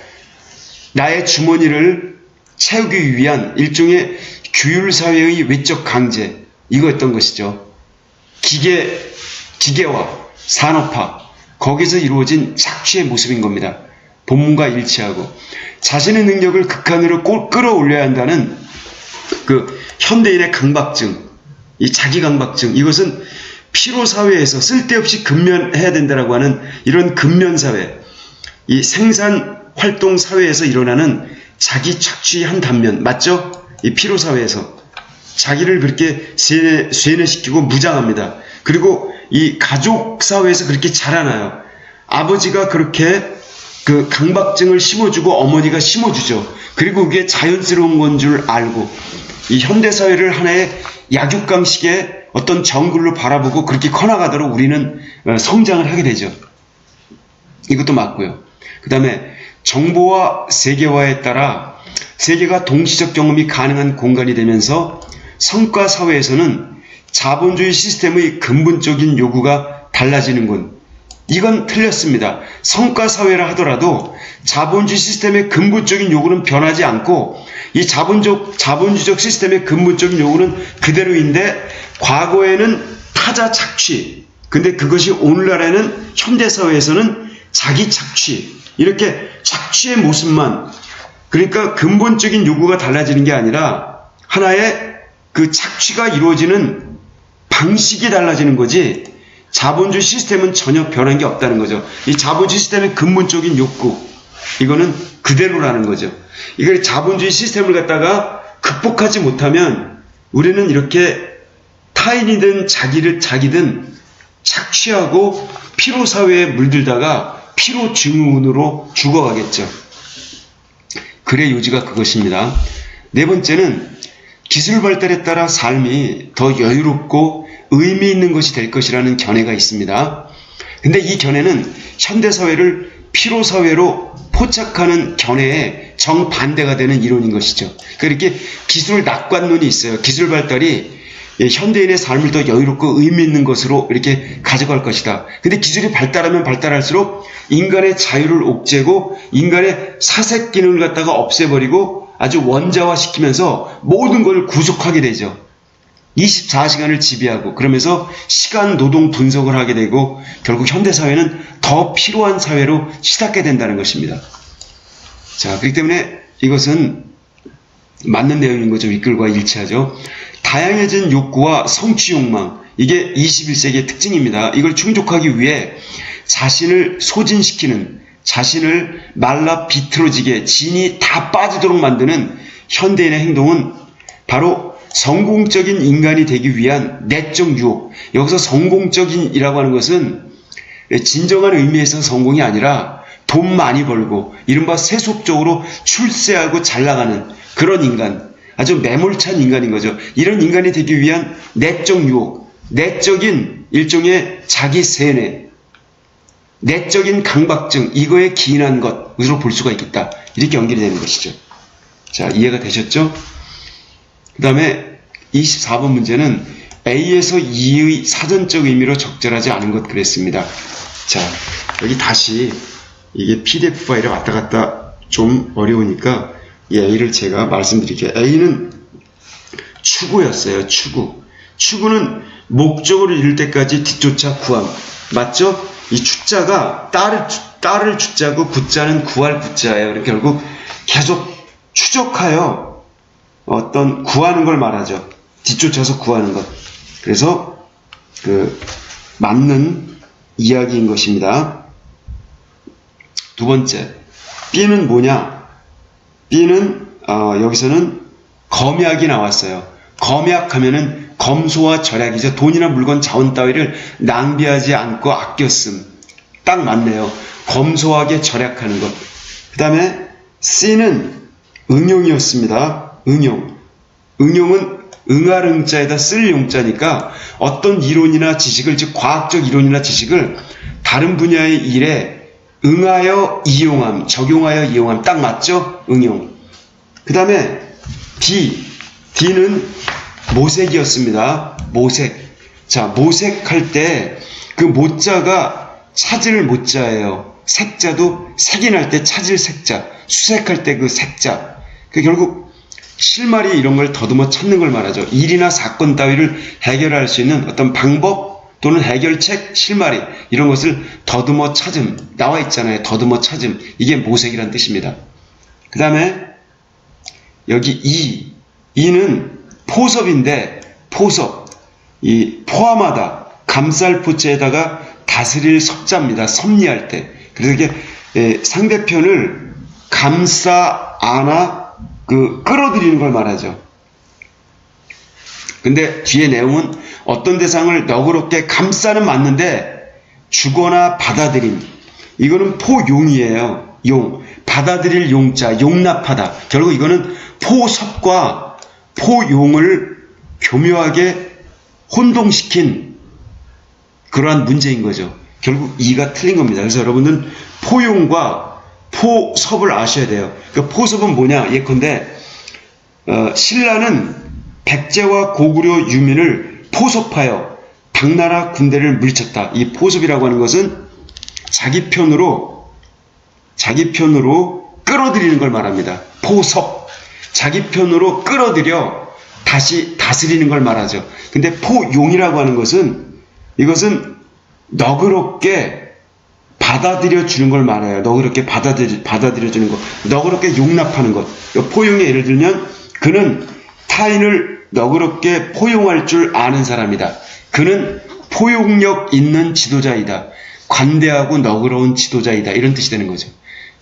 Speaker 1: 나의 주머니를 채우기 위한 일종의 규율사회의 외적 강제, 이거였던 것이죠. 기계와 산업화, 거기서 이루어진 착취의 모습인 겁니다. 본문과 일치하고 자신의 능력을 극한으로 끌어올려야 한다는 그 현대인의 강박증, 이 자기 강박증, 이것은 피로사회에서 쓸데없이 근면해야 된다라고 하는 이런 근면사회, 이 생산활동사회에서 일어나는 자기 착취한 단면, 맞죠? 이 피로사회에서 자기를 그렇게 쇠뇌시키고 무장합니다. 그리고 이 가족사회에서 그렇게 자라나요. 아버지가 그렇게 그 강박증을 심어주고 어머니가 심어주죠. 그리고 그게 자연스러운 건 줄 알고 이 현대사회를 하나의 약육강식의 어떤 정글로 바라보고 그렇게 커나가도록 우리는 성장을 하게 되죠. 이것도 맞고요. 그 다음에 정보와 세계화에 따라 세계가 동시적 경험이 가능한 공간이 되면서 성과사회에서는 자본주의 시스템의 근본적인 요구가 달라지는군. 이건 틀렸습니다. 성과사회라 하더라도 자본주의 시스템의 근본적인 요구는 변하지 않고 이 자본주의적 시스템의 근본적인 요구는 그대로인데 과거에는 타자 착취, 근데 그것이 오늘날에는 현대사회에서는 자기 착취, 이렇게 착취의 모습만, 그러니까 근본적인 요구가 달라지는 게 아니라 하나의 그 착취가 이루어지는 방식이 달라지는 거지 자본주의 시스템은 전혀 변한 게 없다는 거죠. 이 자본주의 시스템의 근본적인 욕구, 이거는 그대로라는 거죠. 이걸 자본주의 시스템을 갖다가 극복하지 못하면 우리는 이렇게 타인이든 자기든 착취하고 피로사회에 물들다가 피로증후군으로 죽어가겠죠. 글의 요지가 그것입니다. 네 번째는 기술 발달에 따라 삶이 더 여유롭고 의미 있는 것이 될 것이라는 견해가 있습니다. 근데 이 견해는 현대사회를 피로사회로 포착하는 견해에 정반대가 되는 이론인 것이죠. 그렇게 기술 낙관론이 있어요. 기술 발달이 현대인의 삶을 더 여유롭고 의미 있는 것으로 이렇게 가져갈 것이다. 근데 기술이 발달하면 발달할수록 인간의 자유를 옥죄고 인간의 사색 기능을 갖다가 없애버리고 아주 원자화시키면서 모든 걸 구속하게 되죠. 24시간을 지배하고 그러면서 시간 노동 분석을 하게 되고 결국 현대사회는 더 피로한 사회로 치닫게 된다는 것입니다. 자, 그렇기 때문에 이것은 맞는 내용인 거죠. 윗글과 일치하죠. 다양해진 욕구와 성취 욕망, 이게 21세기의 특징입니다. 이걸 충족하기 위해 자신을 소진시키는, 자신을 말라 비틀어지게 진이 다 빠지도록 만드는 현대인의 행동은 바로 성공적인 인간이 되기 위한 내적 유혹. 여기서 성공적인이라고 하는 것은 진정한 의미에서 성공이 아니라 돈 많이 벌고 이른바 세속적으로 출세하고 잘 나가는 그런 인간, 아주 매몰찬 인간인 거죠. 이런 인간이 되기 위한 내적 유혹, 내적인 일종의 자기 세뇌, 내적인 강박증, 이거에 기인한 것으로 볼 수가 있겠다. 이렇게 연결이 되는 것이죠. 자, 이해가 되셨죠? 그 다음에 24번 문제는 A에서 E의 사전적 의미로 적절하지 않은 것 그랬습니다. 자, 여기 다시 이게 PDF 파일에 왔다 갔다 좀 어려우니까 이 A를 제가 말씀드릴게요. A는 추구였어요. 추구는 목적으로 이룰 때까지 뒤쫓아 구함. 맞죠? 이 추자가 따를 추자고 구자는 구할 구자예요. 결국 계속 추적하여 어떤 구하는 걸 말하죠. 뒤쫓아서 구하는 것. 그래서 그 맞는 이야기인 것입니다. 두 번째, B는 뭐냐? B는 여기서는 검약이 나왔어요. 검약하면은 검소와 절약이죠. 돈이나 물건, 자원 따위를 낭비하지 않고 아껴 쓴. 딱 맞네요. 검소하게 절약하는 것. 그 다음에 C는 응용이었습니다. 응용은 응할 응자에다 쓸 용자니까 어떤 이론이나 지식을, 즉 과학적 이론이나 지식을 다른 분야의 일에 응하여 이용함, 적용하여 이용함. 딱 맞죠? 응용. 그 다음에 D는 모색이었습니다. 모색. 자, 모색할 때 그 모자가 찾을 모자예요. 색자도 색인할 때 찾을 색자, 수색할 때 그 색자. 그 결국 실마리 이런 걸 더듬어 찾는 걸 말하죠. 일이나 사건 따위를 해결할 수 있는 어떤 방법 또는 해결책, 실마리 이런 것을 더듬어 찾음. 나와 있잖아요. 더듬어 찾음. 이게 모색이란 뜻입니다. 그 다음에 여기 이는 포섭인데, 포섭. 이 포함하다. 감쌀포자에다가 다스릴 섭자입니다. 섭리할 때. 그래서 이게 상대편을 감싸 안아 끌어들이는 걸 말하죠. 근데 뒤에 내용은 어떤 대상을 너그럽게 감싸는 맞는데 주거나 받아들임. 이거는 포용이에요. 용. 받아들일 용자, 용납하다. 결국 이거는 포섭과 포용을 교묘하게 혼동시킨 그러한 문제인 거죠. 결국 이가 틀린 겁니다. 그래서 여러분은 포용과 포섭을 아셔야 돼요. 그러니까 포섭은 뭐냐? 예컨대 신라는 백제와 고구려 유민을 포섭하여 당나라 군대를 물리쳤다. 이 포섭이라고 하는 것은 자기 편으로 끌어들이는 걸 말합니다. 포섭. 자기 편으로 끌어들여 다시 다스리는 걸 말하죠. 근데 포용이라고 하는 것은 이것은 너그럽게 받아들여 주는 걸 말해요. 너그럽게 받아들여 주는 것. 너그럽게 용납하는 것. 포용의 예를 들면 그는 타인을 너그럽게 포용할 줄 아는 사람이다. 그는 포용력 있는 지도자이다. 관대하고 너그러운 지도자이다. 이런 뜻이 되는 거죠.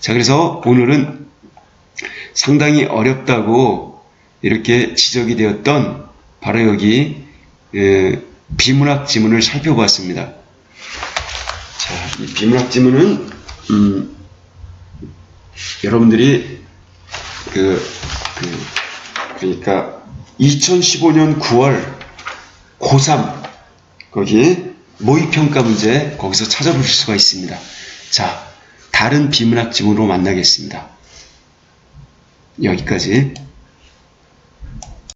Speaker 1: 자, 그래서 오늘은 상당히 어렵다고 이렇게 지적이 되었던 바로 여기 비문학 지문을 살펴보았습니다. 자, 이 비문학 지문은 여러분들이 그러니까 2015년 9월 고3 거기 모의평가 문제 거기서 찾아보실 수가 있습니다. 자, 다른 비문학 지문으로 만나겠습니다. 여기까지.